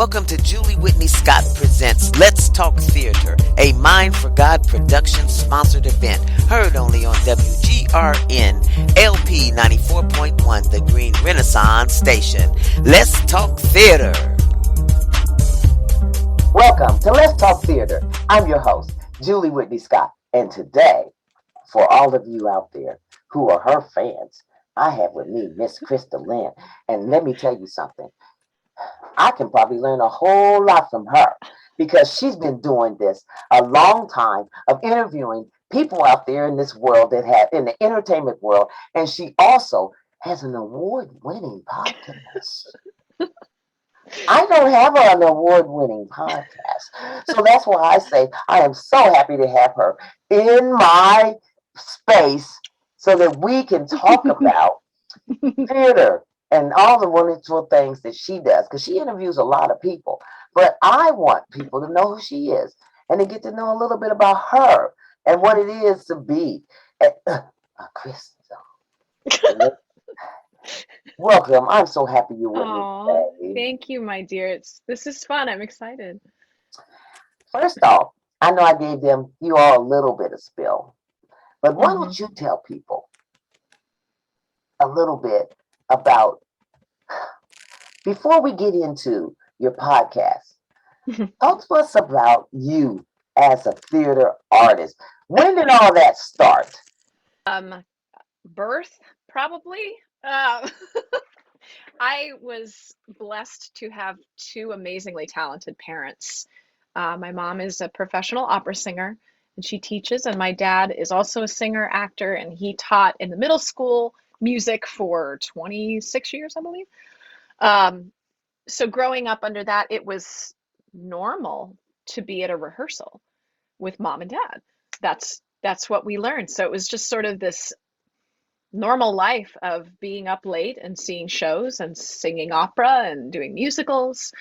Welcome to Julie Whitney Scott Presents Let's Talk Theater, a Mind for God production sponsored event, heard only on WGRN LP 94.1, the Green Renaissance Station. Let's Talk Theater. Welcome to Let's Talk Theater. I'm your host, Julie Whitney Scott, and today, for all of you out there who are her fans, I have with me Miss Krista Lynn, and let me tell you something. I can probably learn a whole lot from her because she's been doing this a long time of interviewing people out there in this world that have in the entertainment world, and she also has an award-winning podcast. I don't have an award-winning podcast, so that's why I say I am so happy to have her in my space so that we can talk about theater and all the wonderful things that she does, because she interviews a lot of people. But I want people to know who she is and to get to know a little bit about her and what it is to be Krista. Welcome. I'm so happy you're with me today. Thank you, my dear. This is fun. I'm excited. First off, I know I gave you all a little bit of spill, but why don't you tell people a little bit about, before we get into your podcast, talk to us about you as a theater artist. When did all that start? Birth, probably. I was blessed to have two amazingly talented parents. My mom is a professional opera singer, and she teaches, and my dad is also a singer, actor, and he taught in the middle school music for 26 years, I believe. So growing up under that, it was normal to be at a rehearsal with mom and dad. That's what we learned. So it was just sort of this normal life of being up late and seeing shows and singing opera and doing musicals.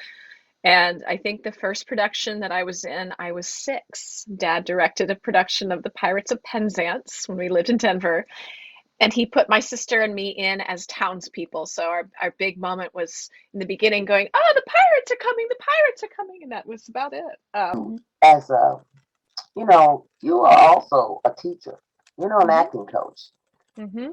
And I think the first production that I was in, I was 6. Dad directed a production of The Pirates of Penzance when we lived in Denver. And he put my sister and me in as townspeople. So our big moment was in the beginning going, oh, the pirates are coming, the pirates are coming. And that was about it. As you are also a teacher, an acting coach. You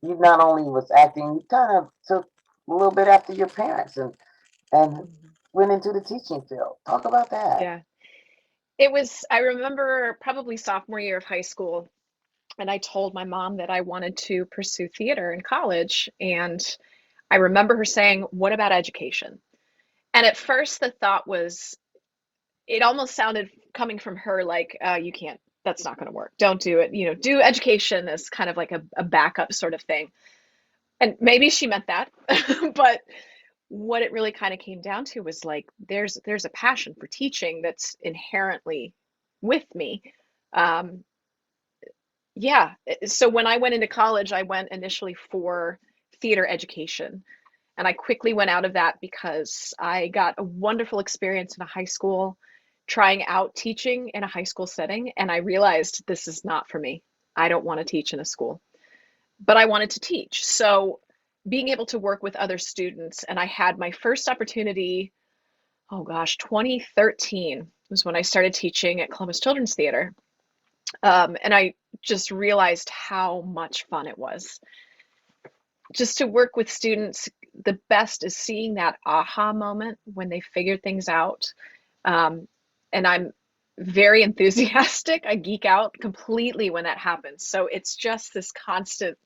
not only was acting, you kind of took a little bit after your parents and went into the teaching field. Talk about that. Yeah. I remember probably sophomore year of high school, and I told my mom that I wanted to pursue theater in college. And I remember her saying, what about education? And at first the thought was, it almost sounded coming from her like, you can't, that's not going to work. Don't do it. Do education as kind of like a backup sort of thing. And maybe she meant that, but what it really kind of came down to was like, there's a passion for teaching that's inherently with me. Yeah. So when I went into college, I went initially for theater education. And I quickly went out of that because I got a wonderful experience in a high school trying out teaching in a high school setting. And I realized this is not for me. I don't want to teach in a school, but I wanted to teach. So being able to work with other students, and I had my first opportunity, 2013 was when I started teaching at Columbus Children's Theater. And I just realized how much fun it was. Just to work with students, the best is seeing that aha moment when they figure things out. And I'm very enthusiastic. I geek out completely when that happens. So it's just this constant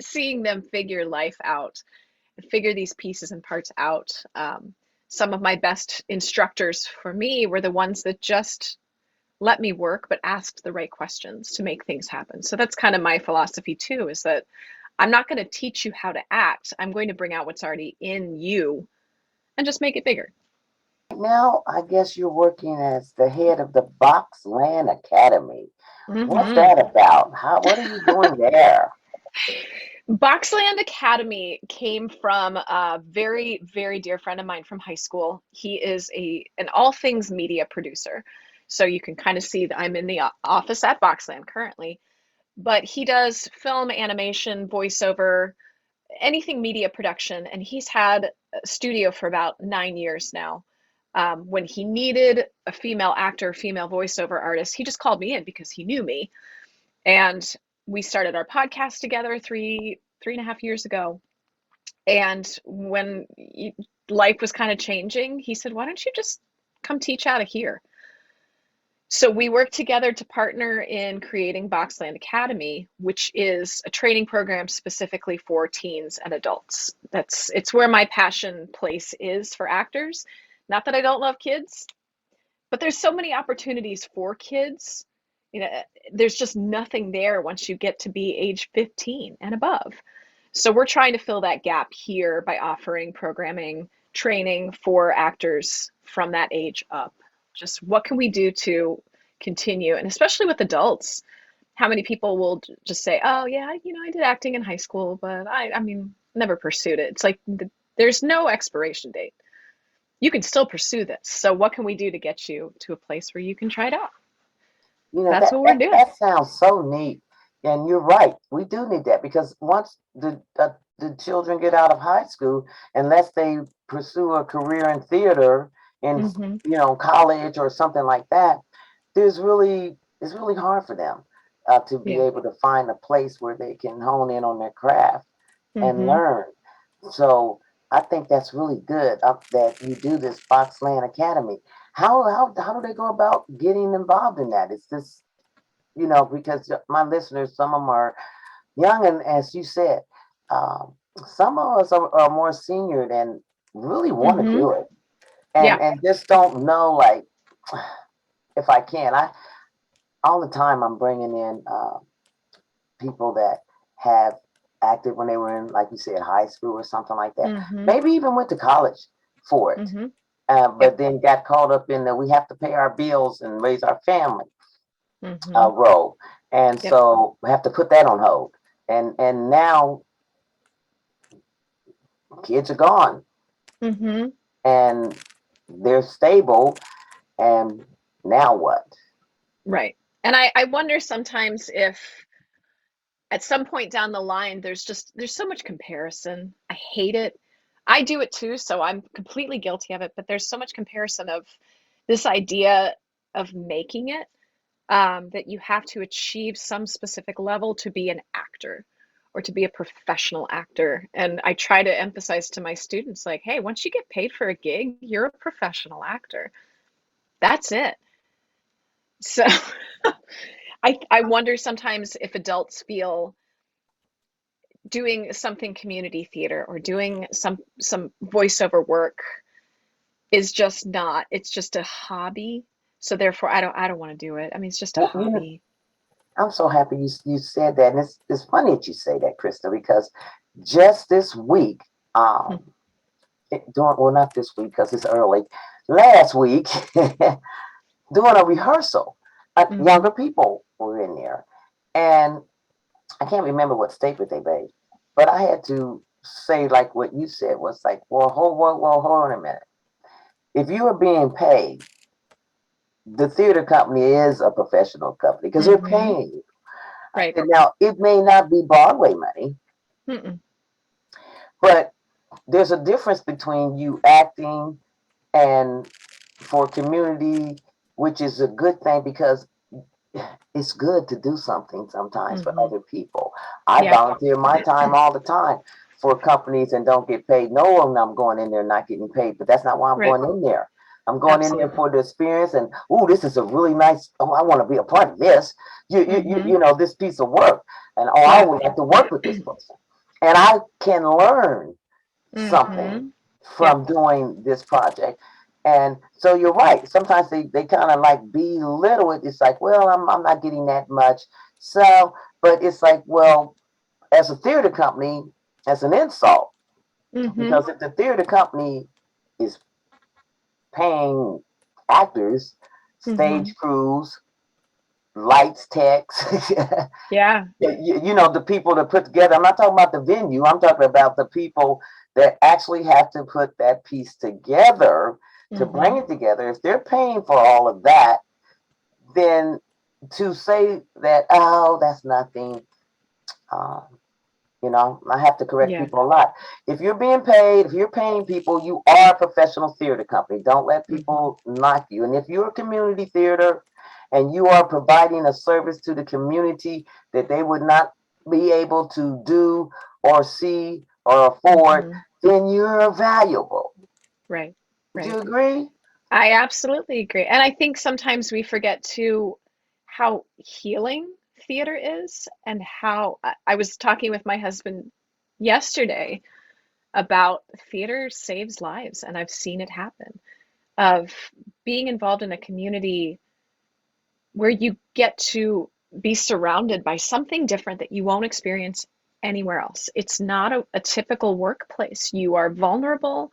seeing them figure life out, figure these pieces and parts out. Some of my best instructors for me were the ones that just let me work, but asked the right questions to make things happen. So that's kind of my philosophy too, is that I'm not going to teach you how to act. I'm going to bring out what's already in you and just make it bigger. Now, I guess you're working as the head of the Boxland Academy. What's that about? What are you doing there? Boxland Academy came from a very, very dear friend of mine from high school. He is an all things media producer. So you can kind of see that I'm in the office at Boxland currently, but he does film, animation, voiceover, anything media production, and he's had a studio for about 9 years now. When he needed a female actor, female voiceover artist, he just called me in because he knew me. And we started our podcast together three and a half years ago. And when life was kind of changing, he said, why don't you just come teach out of here? So we worked together to partner in creating Boxland Academy, which is a training program specifically for teens and adults. It's where my passion place is for actors. Not that I don't love kids, but there's so many opportunities for kids. There's just nothing there once you get to be age 15 and above. So we're trying to fill that gap here by offering programming, training for actors from that age up. Just what can we do to continue? And especially with adults, how many people will just say, oh yeah, I did acting in high school, but I mean, never pursued it. It's like there's no expiration date. You can still pursue this. So what can we do to get you to a place where you can try it out? That's what we're doing. That sounds so neat. And you're right. We do need that, because once the children get out of high school, unless they pursue a career in theater in college or something like that, it's really hard for them to be able to find a place where they can hone in on their craft and learn. So I think that's really good that you do this Boxland Academy. How do they go about getting involved in that? It's this, because my listeners, some of them are young, and as you said, some of us are more senior and really want to do it, and just don't know, like, if I can. All the time I'm bringing in people that have acted when they were in, like you said, high school or something like that. Maybe even went to college for it, but then got caught up in the we have to pay our bills and raise our family role, and so we have to put that on hold. And now kids are gone, and they're stable, and now what? Right. And I wonder sometimes if at some point down the line, there's so much comparison. I hate it. I do it too, so I'm completely guilty of it, but there's so much comparison of this idea of making it, that you have to achieve some specific level to be an actor or to be a professional actor. And I try to emphasize to my students, like, hey, once you get paid for a gig, you're a professional actor. That's it. So I wonder sometimes if adults feel doing something community theater or doing some voiceover work is just not, it's just a hobby. So therefore I don't want to do it. I mean, it's just a hobby. I'm so happy you said that. And it's funny that you say that, Krista, because just this week, well, not this week because it's early, last week, doing a rehearsal, younger people were in there. And I can't remember what statement they made, but I had to say, like what you said was like, well, hold on a minute. If you are being paid, the theater company is a professional company because they're paying you. Right. Now, it may not be Broadway money, but there's a difference between you acting and for community, which is a good thing because it's good to do something sometimes for other people. I volunteer my time all the time for companies and don't get paid. No, I'm going in there not getting paid, but that's not why I'm going in there. I'm going in there for the experience, and this is a really nice. I want to be a part of this. You know, this piece of work, and I would like to work with this person, and I can learn something from doing this project. And so you're right. Sometimes they kind of like belittle it. It's like, well, I'm not getting that much. So, but it's like, well, as a theater company, as an insult, because if the theater company is paying actors, stage crews, lights techs, you know, the people to put together. I'm not talking about the venue. I'm talking about the people that actually have to put that piece together to bring it together. If they're paying for all of that, then to say that, oh, that's nothing, I have to correct Yeah. people a lot. If you're being paid, if you're paying people, you are a professional theater company. Don't let Hmm. people knock you. And if you're a community theater and you are providing a service to the community that they would not be able to do or see or afford, Hmm. then you're valuable. Right. Would Right. you agree? I absolutely agree. And I think sometimes we forget too how healing theater is, and how I was talking with my husband yesterday about theater saves lives, and I've seen it happen, of being involved in a community where you get to be surrounded by something different that you won't experience anywhere else. It's not a typical workplace. You are vulnerable.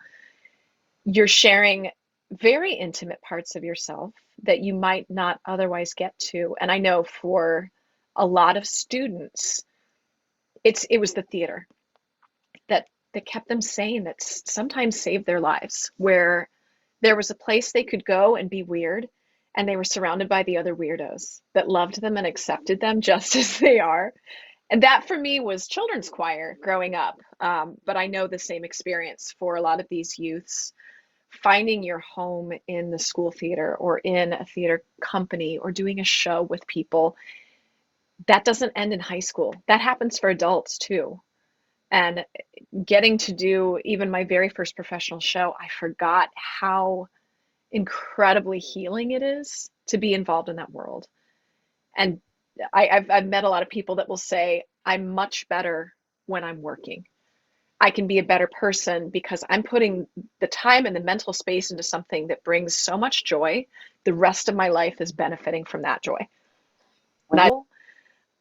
You're sharing very intimate parts of yourself that you might not otherwise get to. And I know for a lot of students, it was the theater that kept them sane, that sometimes saved their lives, where there was a place they could go and be weird, and they were surrounded by the other weirdos that loved them and accepted them just as they are. And that for me was children's choir growing up. But I know the same experience for a lot of these youths, finding your home in the school theater or in a theater company or doing a show with people. That doesn't end in high school. That happens for adults too. And getting to do even my very first professional show, I forgot how incredibly healing it is to be involved in that world. And I've met a lot of people that will say, I'm much better when I'm working. I can be a better person because I'm putting the time and the mental space into something that brings so much joy. The rest of my life is benefiting from that joy. When you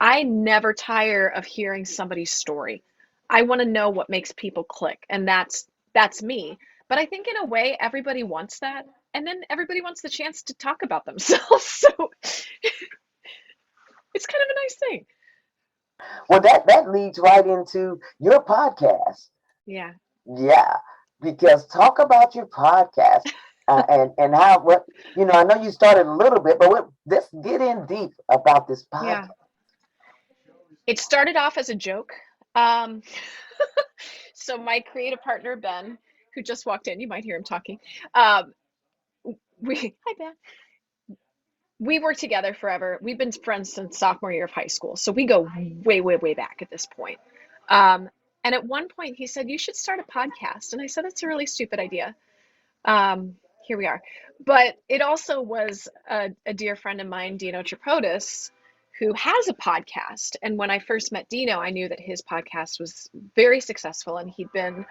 I never tire of hearing somebody's story. I want to know what makes people click, and that's me. But I think in a way everybody wants that, and then everybody wants the chance to talk about themselves. So it's kind of a nice thing. Well, that leads right into your podcast. Yeah. Yeah, because talk about your podcast and how what I know you started a little bit, but let's get in deep about this podcast. Yeah. It started off as a joke. Um, so my creative partner Ben, who just walked in, you might hear him talking. Um, hi Ben. We worked together forever. We've been friends since sophomore year of high school, so we go way, way, way back at this point. Um, and at one point, he said, "You should start a podcast," and I said, "That's a really stupid idea." Here we are. But it also was a dear friend of mine, Dino Tripodis, who has a podcast. And when I first met Dino, I knew that his podcast was very successful, and he'd been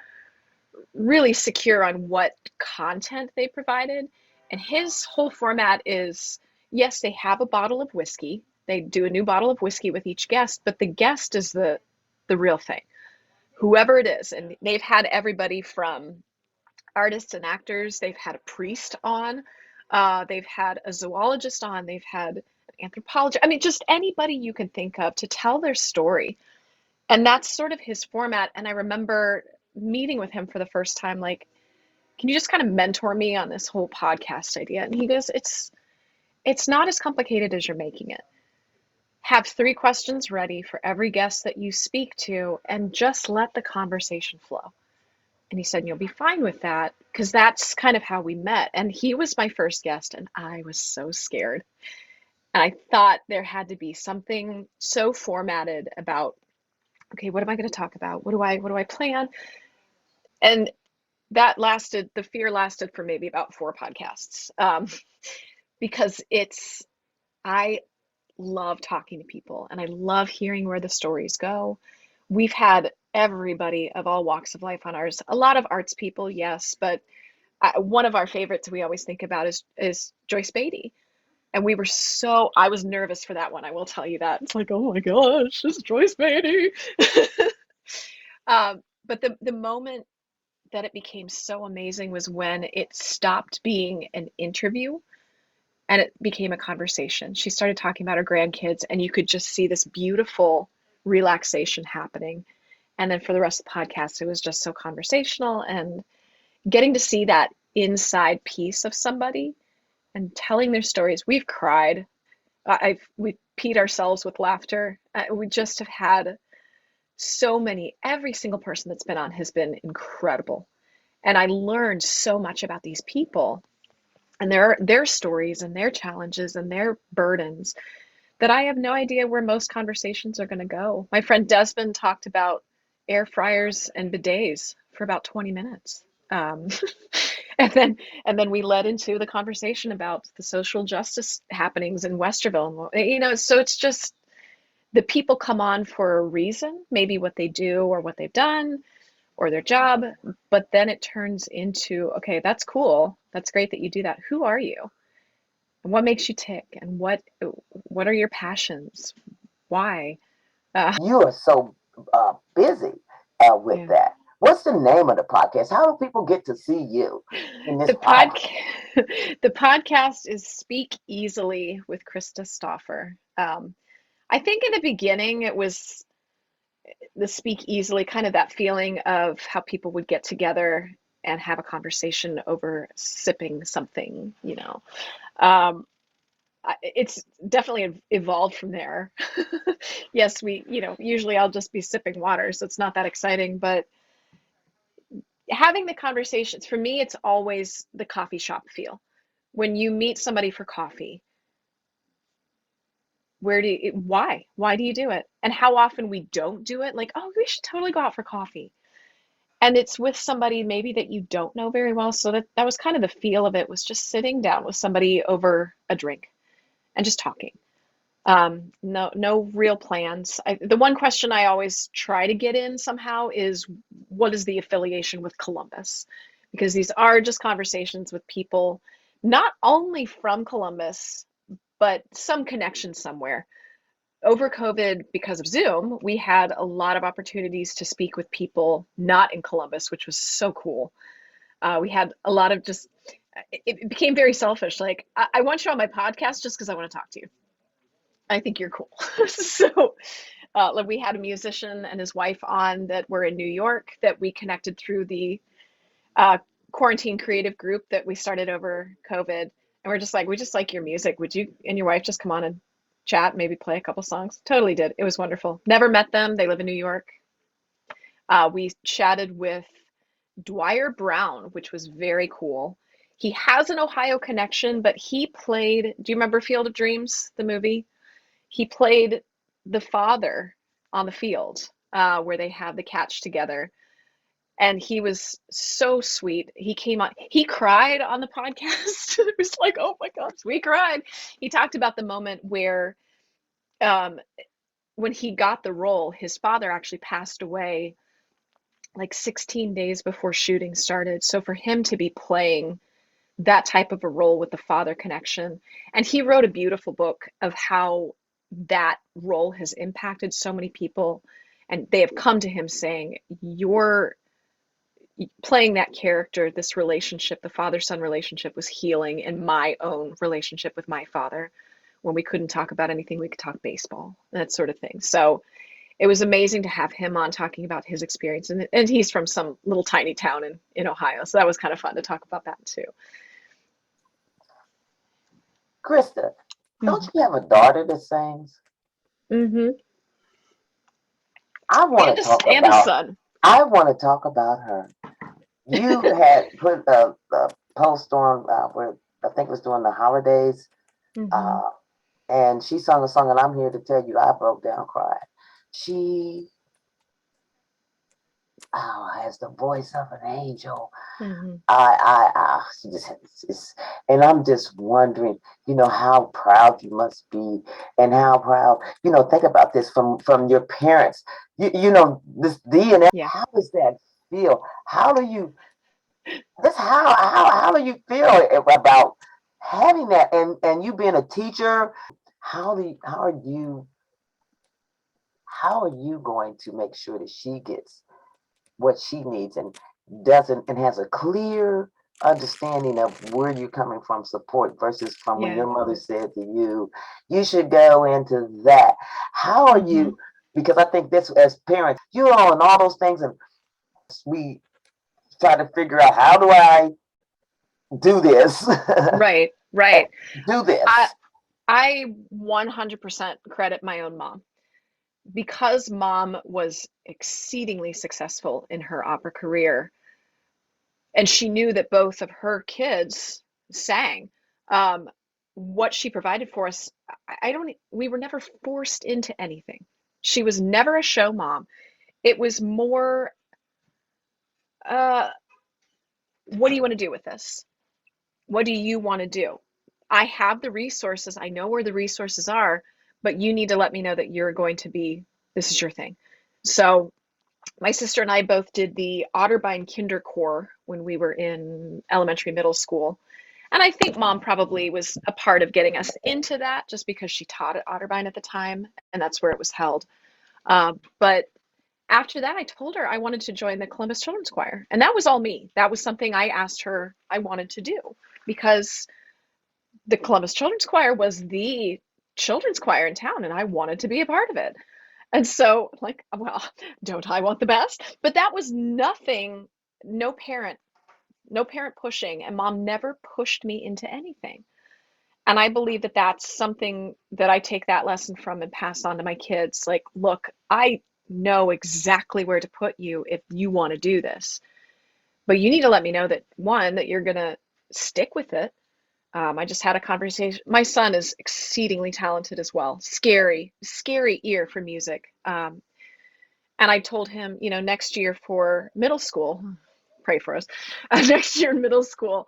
really secure on what content they provided. And his whole format is, yes, they have a bottle of whiskey. They do a new bottle of whiskey with each guest, but the guest is the real thing, whoever it is. And they've had everybody from artists and actors. They've had a priest on. They've had a zoologist on. They've had an anthropologist. I mean, just anybody you can think of to tell their story. And that's sort of his format. And I remember meeting with him for the first time, like, can you just kind of mentor me on this whole podcast idea? And he goes, it's not as complicated as you're making it. Have 3 questions ready for every guest that you speak to, and just let the conversation flow. And he said, you'll be fine with that, because that's kind of how we met. And he was my first guest, and I was so scared. And I thought there had to be something so formatted about, okay, what am I going to talk about? What do I plan? And the fear lasted for maybe about 4 podcasts. Because I love talking to people, and I love hearing where the stories go. We've had everybody of all walks of life on ours. A lot of arts people, yes, but one of our favorites we always think about is Joyce Beatty. And I was nervous for that one. I will tell you that. It's like, oh my gosh, it's Joyce Beatty. But the moment that it became so amazing was when it stopped being an interview and it became a conversation. She started talking about her grandkids, and you could just see this beautiful relaxation happening. And then for the rest of the podcast, it was just so conversational, and getting to see that inside piece of somebody and telling their stories. We've cried. We peed ourselves with laughter. We just have had every single person that's been on has been incredible. And I learned so much about these people and their stories and their challenges and their burdens that I have no idea where most conversations are going to go. My friend Desmond talked about air fryers and bidets for about 20 minutes. Um, and then we led into the conversation about the social justice happenings in Westerville. So it's just the people come on for a reason, maybe what they do or what they've done or their job, but then it turns into, okay, that's cool. That's great that you do that. Who are you? And what makes you tick? And what are your passions? Why? You are so busy with Yeah. that. What's the name of the podcast? How do people get to see you in this The podcast? the podcast is Speak Easily with Krista Stauffer. I think in the beginning it was the Speak Easily, kind of that feeling of how people would get together and have a conversation over sipping something, Um, it's definitely evolved from there. Yes, usually I'll just be sipping water, so it's not that exciting, but having the conversations, for me, it's always the coffee shop feel. When you meet somebody for coffee, why do you do it? And how often we don't do it? Like, oh, we should totally go out for coffee. And it's with somebody maybe that you don't know very well. So that was kind of the feel of it, was just sitting down with somebody over a drink and just talking. No real plans. The one question I always try to get in somehow is, what is the affiliation with Columbus? Because these are just conversations with people, not only from Columbus, but some connection somewhere. Over COVID, because of Zoom, we had a lot of opportunities to speak with people not in Columbus, which was so cool. We had a lot of it became very selfish. Like, I want you on my podcast just because I want to talk to you. I think you're cool. So, like, we had a musician and his wife on that were in New York that we connected through the quarantine creative group that we started over COVID. And we're just like, we just like your music. Would you and your wife just come on and chat, maybe play a couple songs? Totally did. It was wonderful. Never met them. They live in New York. We chatted with Dwyer Brown, which was very cool. He has an Ohio connection, but he played, do you remember Field of Dreams, the movie? He played the father on the field where they have the catch together. And he was so sweet. He came on, he cried on the podcast. It was like, oh my gosh, we cried. He talked about the moment where um, when he got the role, his father actually passed away like 16 days before shooting started. So for him to be playing that type of a role with the father connection, and he wrote a beautiful book of how that role has impacted so many people, and they have come to him saying, you're playing that character, this relationship, the father-son relationship, was healing in my own relationship with my father. When we couldn't talk about anything, we could talk baseball, that sort of thing. So it was amazing to have him on talking about his experience. And he's from some little tiny town in Ohio. So that was kind of fun to talk about that too. Krista, don't you have a daughter that sings? Mm-hmm. I want to talk And a about. son. I want to talk about her. You had put a post on where I think it was during the holidays, Mm-hmm. and she sung a song, and I'm here to tell you, I broke down crying. She has the voice of an angel. Mm-hmm. She and I'm just wondering, how proud you must be, and how proud, think about this from your parents. This DNA. Yeah. How does that feel? How do you? How do you feel about having that, and you being a teacher? How are you going to make sure that she gets what she needs and has a clear understanding of where you're coming from, support versus from when Yeah. your mother said to you, you should go into that. How are Mm-hmm. you? Because I think this, as parents, and all those things, and we try to figure out, how do I do this? Right. Do this. I 100% credit my own mom. because mom was exceedingly successful in her opera career, and she knew that both of her kids sang, um, what she provided for us, we were never forced into anything. She was never a show mom. It was more, uh, what do you want to do with this? What do you want to do? I have the resources. I know where the resources are, but you need to let me know that you're going to be, this is your thing. So my sister and I both did the Otterbein Kinderchor when we were in elementary, middle school. And I think mom probably was a part of getting us into that just because she taught at Otterbein at the time, and that's where it was held. But after that, I told her I wanted to join the Columbus Children's Choir. And that was all me. That was something I asked her I wanted to do because the Columbus Children's Choir was the children's choir in town, and I wanted to be a part of it. And so, like, well, don't I want the best? But that was nothing, no parent, no parent pushing, and mom never pushed me into anything. And I believe that that's something that I take that lesson from and pass on to my kids. Like, look, I know exactly where to put you if you want to do this. But you need to let me know that, one, that you're going to stick with it. I just had a conversation. My son is exceedingly talented as well. Scary, scary ear for music. And I told him, next year for middle school, pray for us, next year in middle school,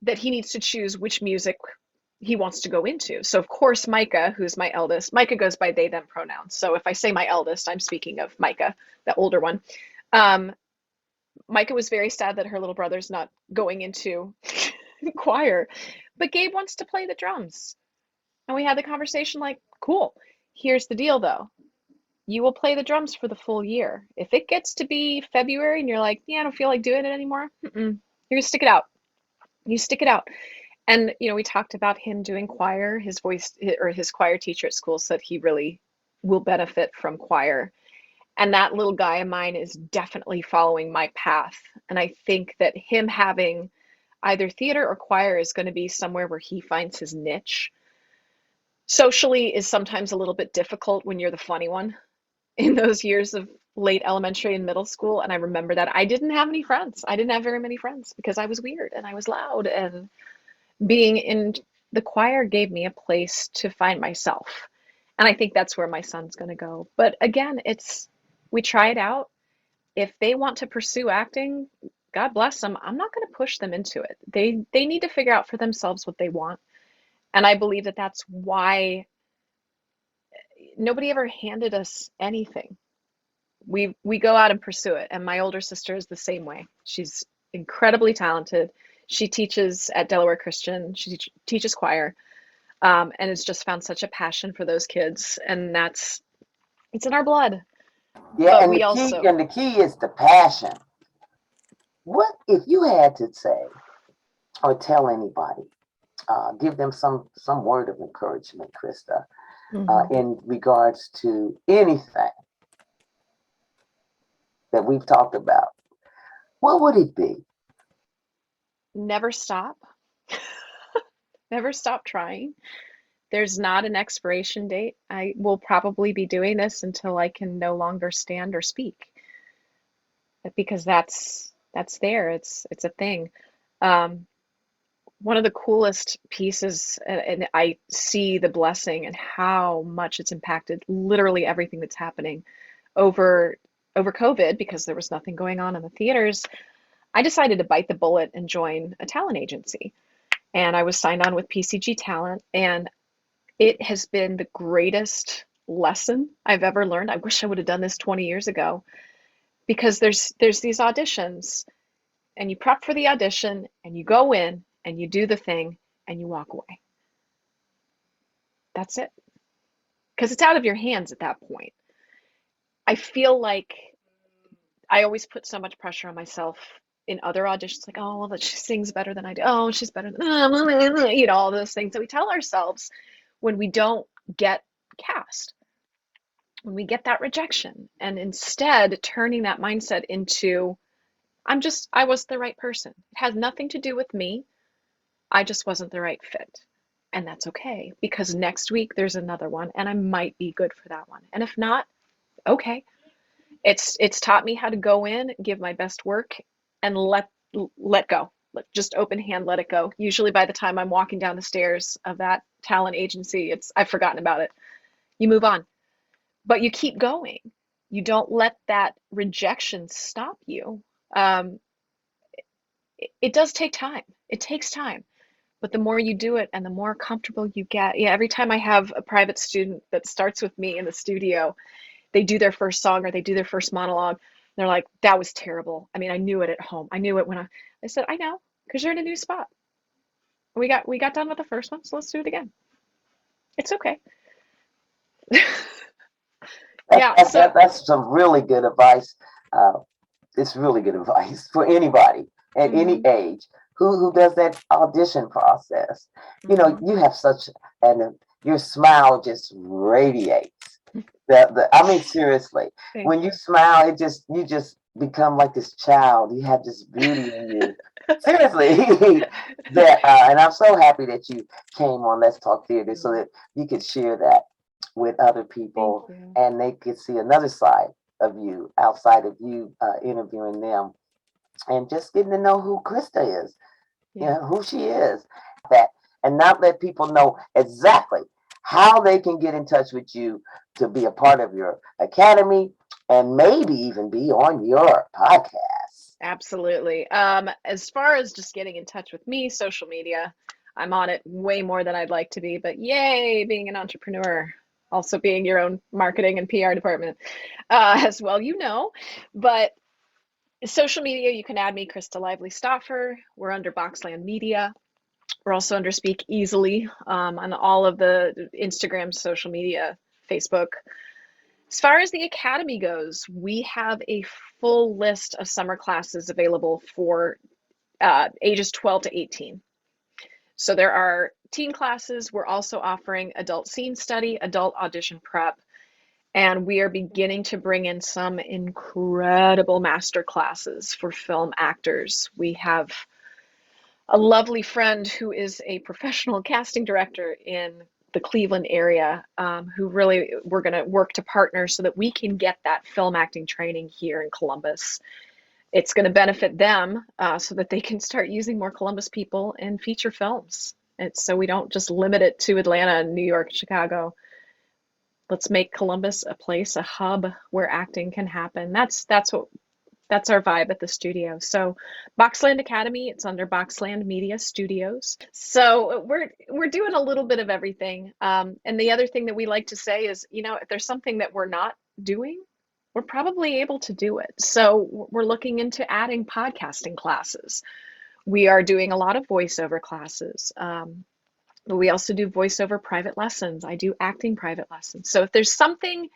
that he needs to choose which music he wants to go into. So, of course, Micah, who's my eldest, Micah goes by they, them pronouns. So if I say my eldest, I'm speaking of Micah, the older one. Micah was very sad that her little brother's not going into choir, but Gabe wants to play the drums. And we had the conversation like, cool. Here's the deal, though. You will play the drums for the full year. If it gets to be February and you're like, yeah, I don't feel like doing it anymore, you're going to stick it out. You stick it out. And, we talked about him doing choir. His choir teacher at school said he really will benefit from choir. And that little guy of mine is definitely following my path. And I think that him having either theater or choir is going to be somewhere where he finds his niche. Socially is sometimes a little bit difficult when you're the funny one in those years of late elementary and middle school. And I remember that I didn't have any friends. I didn't have very many friends because I was weird and I was loud. And being in the choir gave me a place to find myself. And I think that's where my son's going to go. But again, we try it out. If they want to pursue acting, God bless them. I'm not going to push them into it. They need to figure out for themselves what they want. And I believe that that's why nobody ever handed us anything. We go out and pursue it. And my older sister is the same way. She's incredibly talented. She teaches at Delaware Christian. She teaches choir, and has just found such a passion for those kids. And it's in our blood. Yeah, but and the key is the passion. What if you had to say or tell anybody, give them some word of encouragement, Krista, in regards to anything that we've talked about, what would it be? Never stop. Never stop trying. There's not an expiration date. I will probably be doing this until I can no longer stand or speak, because that's there. It's a thing. One of the coolest pieces, and I see the blessing and how much it's impacted literally everything that's happening over COVID, because there was nothing going on in the theaters. I decided to bite the bullet and join a talent agency. And I was signed on with PCG Talent, and it has been the greatest lesson I've ever learned. I wish I would have done this 20 years ago, because there's these auditions, and you prep for the audition, and you go in, and you do the thing, and you walk away. That's it. Because it's out of your hands at that point. I feel like I always put so much pressure on myself in other auditions, like, oh, well, she sings better than I do. Oh, she's better than, all those things that we tell ourselves when we don't get cast, when we get that rejection. And instead, turning that mindset into, I was the right person. It has nothing to do with me. I just wasn't the right fit. And that's okay, because next week there's another one and I might be good for that one. And if not, okay. It's taught me how to go in, give my best work, and let go. Just open hand, let it go. Usually by the time I'm walking down the stairs of that talent agency, I've forgotten about it. You move on. But you keep going. You don't let that rejection stop you. It does take time. It takes time. But the more you do it and the more comfortable you get. Yeah, every time I have a private student that starts with me in the studio, they do their first song or they do their first monologue. They're like, that was terrible. I mean, I knew it at home. I knew it when I said, I know, because you're in a new spot. We got done with the first one, so let's do it again. It's okay. That's some really good advice. It's really good advice for anybody at any age who does that audition process. You know, you have your smile just radiates. I mean, seriously, when you smile, you just become like this child. You have this beauty in you. Seriously, and I'm so happy that you came on Let's Talk Theater so that you could share that with other people and they could see another side of you outside of you interviewing them and just getting to know who Krista is, you know, who she is, and not let people know exactly how they can get in touch with you to be a part of your academy and maybe even be on your podcast. Absolutely. As far as just getting in touch with me, social media, I'm on it way more than I'd like to be, but yay, being an entrepreneur, also being your own marketing and PR department as well, you know. But social media, you can add me, Krista Lively Stauffer. We're under Boxland Media. We're also under Speak Easily on all of the Instagram, social media, Facebook. As far as the academy goes, we have a full list of summer classes available for ages 12 to 18. So there are teen classes. We're also offering adult scene study, adult audition prep, and we are beginning to bring in some incredible master classes for film actors. We have a lovely friend who is a professional casting director in the Cleveland area, who really we're going to work to partner so that we can get that film acting training here in Columbus. It's going to benefit them so that they can start using more Columbus people in feature films. So we don't just limit it to Atlanta, New York, Chicago. Let's make Columbus a place, a hub where acting can happen. That's our vibe at the studio. So Boxland Academy, it's under Boxland Media Studios. So we're doing a little bit of everything. And the other thing that we like to say is, you know, if there's something that we're not doing, we're probably able to do it. So we're looking into adding podcasting classes. We are doing a lot of voiceover classes. But we also do voiceover private lessons. I do acting private lessons. So if there's something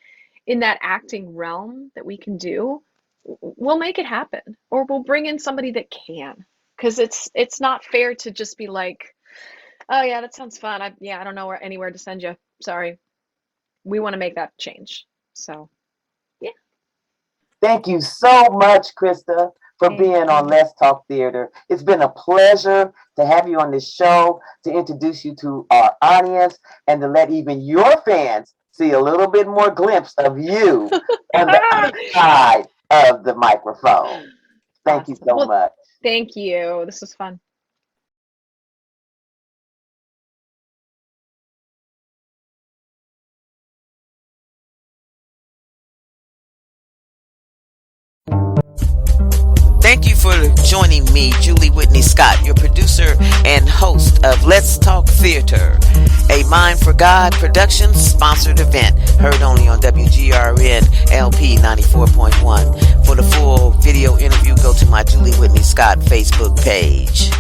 in that acting realm that we can do, we'll make it happen, or we'll bring in somebody that can, because it's not fair to just be like, oh yeah, that sounds fun. I don't know anywhere to send you. Sorry. We want to make that change. So yeah. Thank you so much, Krista, for being on Let's Talk Theater. It's been a pleasure to have you on this show, to introduce you to our audience, and to let even your fans see a little bit more glimpse of you on the other side of the microphone. Thank you so much. Thank you. This was fun. Thank you for joining me, Julie Whitney Scott, your producer and host of Let's Talk Theater, a Mind for God production sponsored event, heard only on WGRN LP 94.1. For the full video interview, go to my Julie Whitney Scott Facebook page.